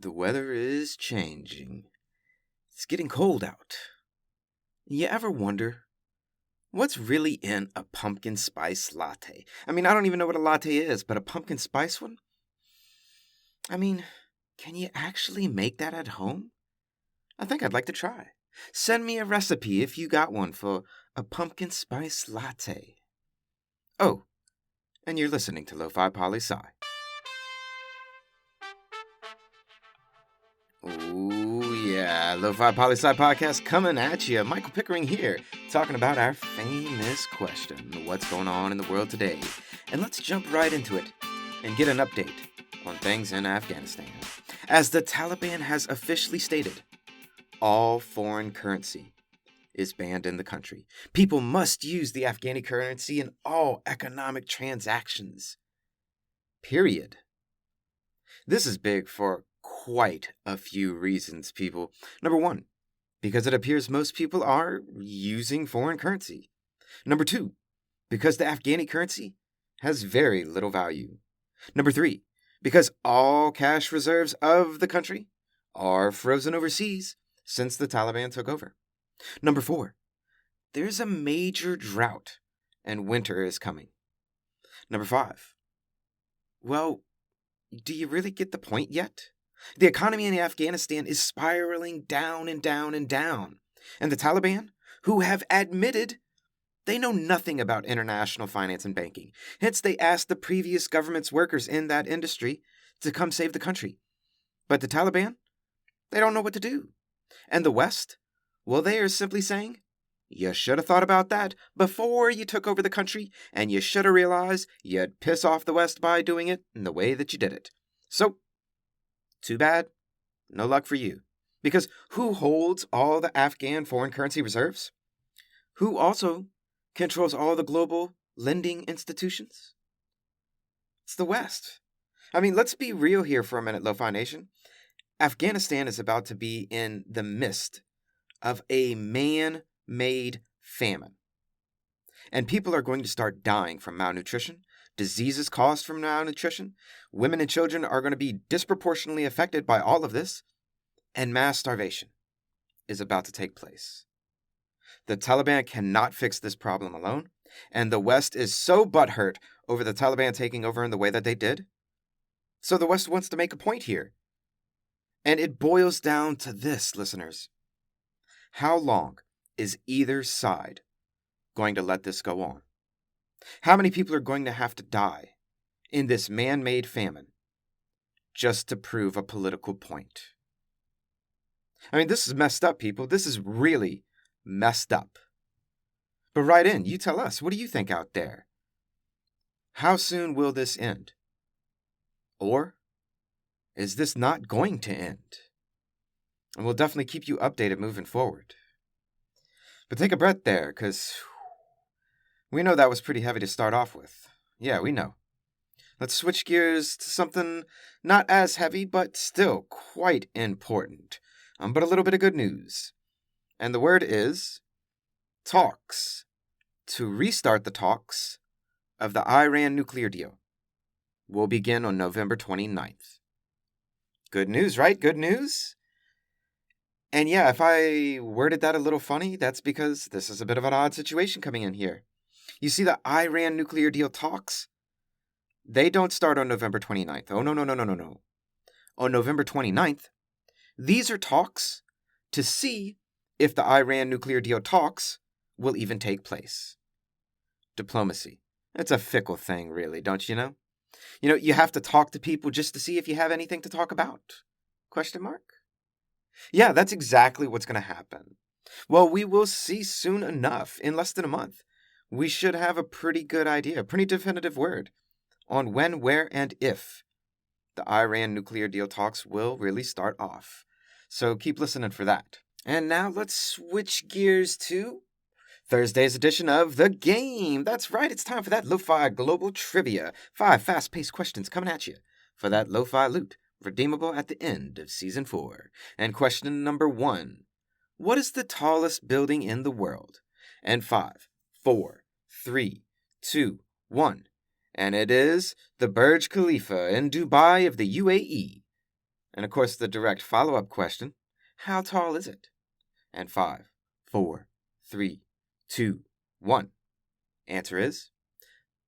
The weather is changing. It's getting cold out. You ever wonder what's really in a pumpkin spice latte? I don't even know what a latte is, but a pumpkin spice one? Can you actually make that at home? I think I'd like to try. Send me a recipe if you got one for a pumpkin spice latte. Oh, and you're listening to Lofi Poli Sci. Ooh, yeah, Lofi Poli Sci podcast coming at you. Michael Pickering here, talking about our famous question, what's going on in the world today? And let's jump right into it and get an update on things in Afghanistan. As the Taliban has officially stated, all foreign currency is banned in the country. People must use the Afghani currency in all economic transactions. Period. This is big for quite a few reasons, people. Number one, because it appears most people are using foreign currency. Number two, because the Afghani currency has very little value. Number three, because all cash reserves of the country are frozen overseas since the Taliban took over. Number four, there's a major drought and winter is coming. Number five, well, do you really get the point yet? The economy in Afghanistan is spiraling down and down and down. And the Taliban, who have admitted they know nothing about international finance and banking. Hence, they asked the previous government's workers in that industry to come save the country. But the Taliban, they don't know what to do. And the West, well, they are simply saying, you should have thought about that before you took over the country, and you should have realized you'd piss off the West by doing it in the way that you did it. So, too bad, no luck for you. Because who holds all the Afghan foreign currency reserves? Who also controls all the global lending institutions? It's the West. Let's be real here for a minute, Lo-Fi Nation. Afghanistan is about to be in the midst of a man-made famine. And people are going to start dying from malnutrition. Diseases caused from malnutrition. Women and children are going to be disproportionately affected by all of this. And mass starvation is about to take place. The Taliban cannot fix this problem alone. And the West is so butthurt over the Taliban taking over in the way that they did. So the West wants to make a point here. And it boils down to this, listeners. How long is either side going to let this go on? How many people are going to have to die in this man-made famine just to prove a political point? This is messed up, people. This is really messed up. But write in. You tell us. What do you think out there? How soon will this end? Or is this not going to end? And we'll definitely keep you updated moving forward. But take a breath there, because we know that was pretty heavy to start off with. Yeah, we know. Let's switch gears to something not as heavy, but still quite important. But a little bit of good news. And the word is talks. To restart the talks of the Iran nuclear deal will begin on November 29th. Good news, right? Good news? And yeah, if I worded that a little funny, that's because this is a bit of an odd situation coming in here. You see, the Iran nuclear deal talks, they don't start on November 29th. Oh, no. On November 29th, these are talks to see if the Iran nuclear deal talks will even take place. Diplomacy. It's a fickle thing, really, don't you know? You have to talk to people just to see if you have anything to talk about. Question mark? Yeah, that's exactly what's going to happen. Well, we will see soon enough, in less than a month. We should have a pretty good idea, a pretty definitive word on when, where, and if the Iran nuclear deal talks will really start off. So keep listening for that. And now let's switch gears to Thursday's edition of The Game. That's right, it's time for that Lo-Fi Global Trivia. 5 fast-paced questions coming at you for that Lo-Fi loot, redeemable at the end of Season 4. And question number 1. What is the tallest building in the world? And 5, 4, 3, 2, 1. And it is the Burj Khalifa in Dubai of the UAE. And of course, the direct follow-up question, how tall is it? And 5, 4, 3, 2, 1. Answer is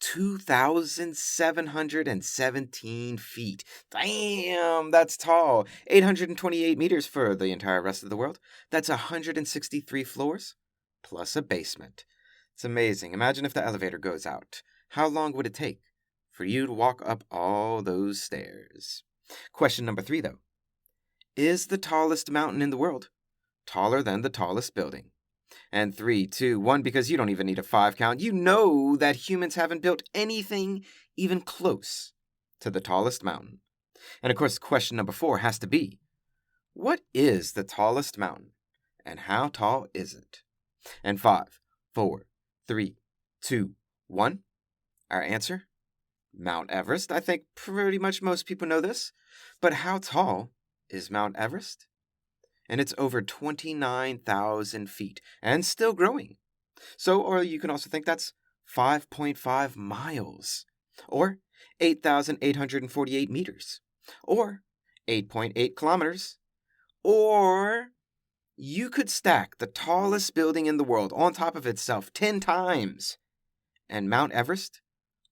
2,717 feet. Damn, that's tall. 828 meters for the entire rest of the world. That's 163 floors plus a basement. It's amazing. Imagine if the elevator goes out. How long would it take for you to walk up all those stairs? Question number 3, though. Is the tallest mountain in the world taller than the tallest building? And 3, 2, 1, because you don't even need a 5 count. You know that humans haven't built anything even close to the tallest mountain. And of course, question number 4 has to be, what is the tallest mountain? And how tall is it? And 5, 4, 3, 2, 1. Our answer? Mount Everest. I think pretty much most people know this. But how tall is Mount Everest? And it's over 29,000 feet, and still growing. So, or you can also think that's 5.5 miles, or 8,848 meters, or 8.8 kilometers, or you could stack the tallest building in the world on top of itself 10 times, and Mount Everest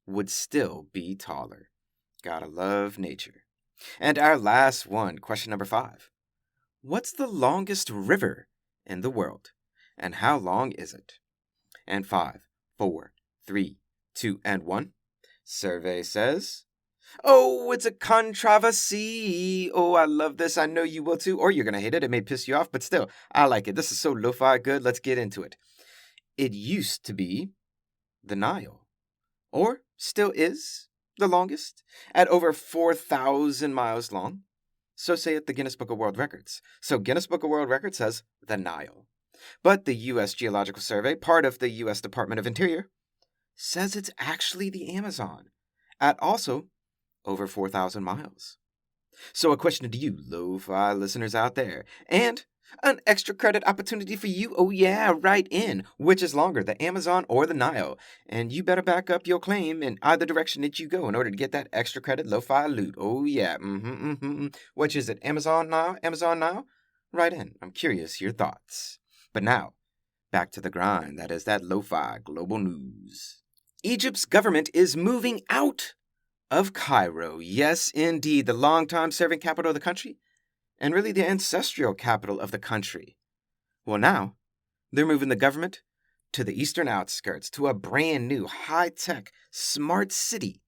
would still be taller. Gotta love nature. And our last one, question number 5. What's the longest river in the world, and how long is it? And 5, 4, 3, 2, and 1. Survey says, oh, it's a controversy. Oh, I love this. I know you will too. Or you're going to hate it. It may piss you off, but still, I like it. This is so lo-fi good. Let's get into it. It used to be the Nile, or still is the longest, at over 4,000 miles long. So say it the Guinness Book of World Records. So Guinness Book of World Records says the Nile. But the U.S. Geological Survey, part of the U.S. Department of Interior, says it's actually the Amazon, at also over 4,000 miles. So a question to you, lo-fi listeners out there, and an extra credit opportunity for you. Oh yeah, write in. Which is longer, the Amazon or the Nile? And you better back up your claim in either direction that you go in order to get that extra credit lo-fi loot. Oh yeah, Which is it, Amazon, Nile? Amazon, Nile? Write in. I'm curious your thoughts. But now, back to the grind. That is that lo-fi global news. Egypt's government is moving out of Cairo. Yes, indeed, the long-time serving capital of the country, and really the ancestral capital of the country. Well, now, they're moving the government to the eastern outskirts, to a brand new, high-tech, smart city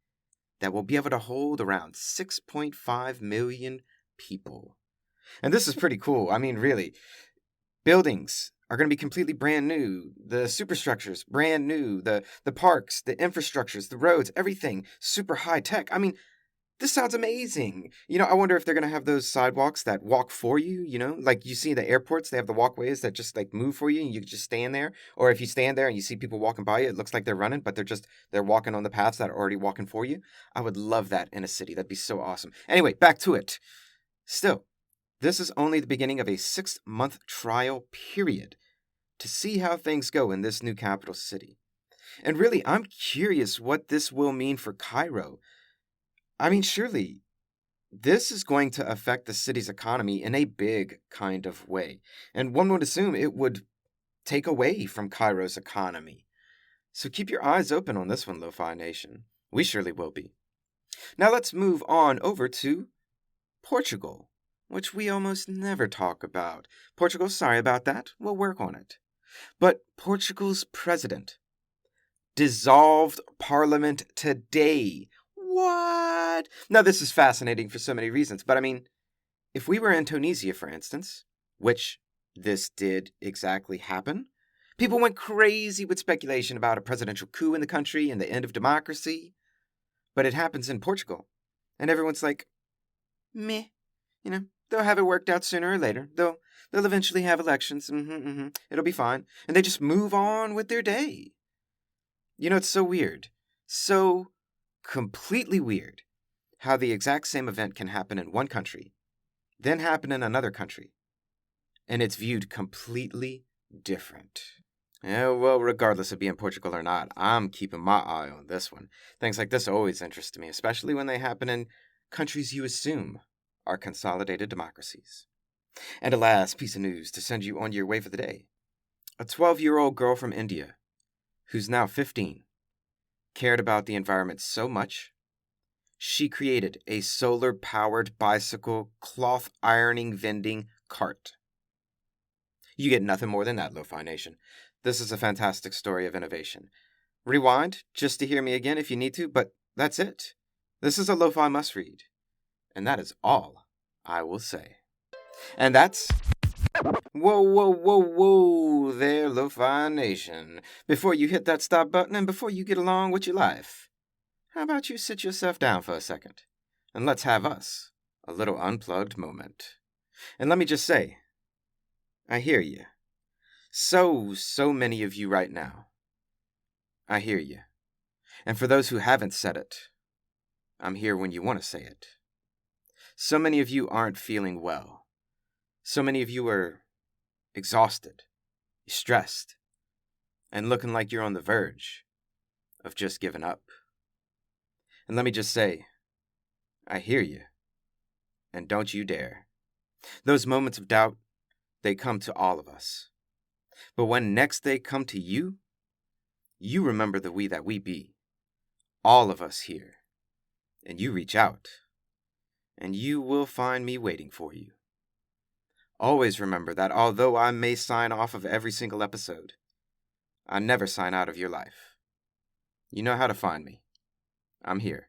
that will be able to hold around 6.5 million people. And this is pretty cool. I mean, really, buildings are going to be completely brand new. The superstructures, brand new. The parks, the infrastructures, the roads, everything super high-tech. I mean, this sounds amazing. I wonder if they're going to have those sidewalks that walk for you, like you see the airports, they have the walkways that just like move for you and you just stand there. Or if you stand there and you see people walking by you, it looks like they're running, but they're walking on the paths that are already walking for you. I would love that in a city. That'd be so awesome. Anyway, back to it. Still, this is only the beginning of a 6-month trial period to see how things go in this new capital city. And really, I'm curious what this will mean for Cairo. I mean, surely, this is going to affect the city's economy in a big kind of way. And one would assume it would take away from Cairo's economy. So keep your eyes open on this one, Lo-Fi Nation. We surely will be. Now let's move on over to Portugal, which we almost never talk about. Portugal, sorry about that. We'll work on it. But Portugal's president dissolved parliament today. What? Now, this is fascinating for so many reasons, but I mean, if we were in Tunisia, for instance, which this did exactly happen, people went crazy with speculation about a presidential coup in the country and the end of democracy. But it happens in Portugal, and everyone's like, meh, they'll have it worked out sooner or later. They'll eventually have elections. It'll be fine. And they just move on with their day. It's so weird. So completely weird how the exact same event can happen in one country, then happen in another country, and it's viewed completely different. Yeah, well, regardless of being Portugal or not, I'm keeping my eye on this one. Things like this always interest me, especially when they happen in countries you assume are consolidated democracies. And a last piece of news to send you on your way for the day. A 12-year-old girl from India, who's now 15, cared about the environment so much, she created a solar-powered bicycle cloth ironing vending cart. You get nothing more than that, Lo-Fi Nation. This is a fantastic story of innovation. Rewind just to hear me again if you need to, but that's it. This is a Lo-Fi must-read. And that is all I will say. And that's... Whoa there, Lo-Fi Nation. Before you hit that stop button and before you get along with your life, how about you sit yourself down for a second and let's have us a little unplugged moment. And let me just say, I hear you. So many of you right now. I hear you. And for those who haven't said it, I'm here when you want to say it. So many of you aren't feeling well. So many of you are exhausted, stressed, and looking like you're on the verge of just giving up. And let me just say, I hear you. And don't you dare. Those moments of doubt, they come to all of us. But when next they come to you, you remember the we that we be. All of us here. And you reach out. And you will find me waiting for you. Always remember that although I may sign off of every single episode, I never sign out of your life. You know how to find me. I'm here.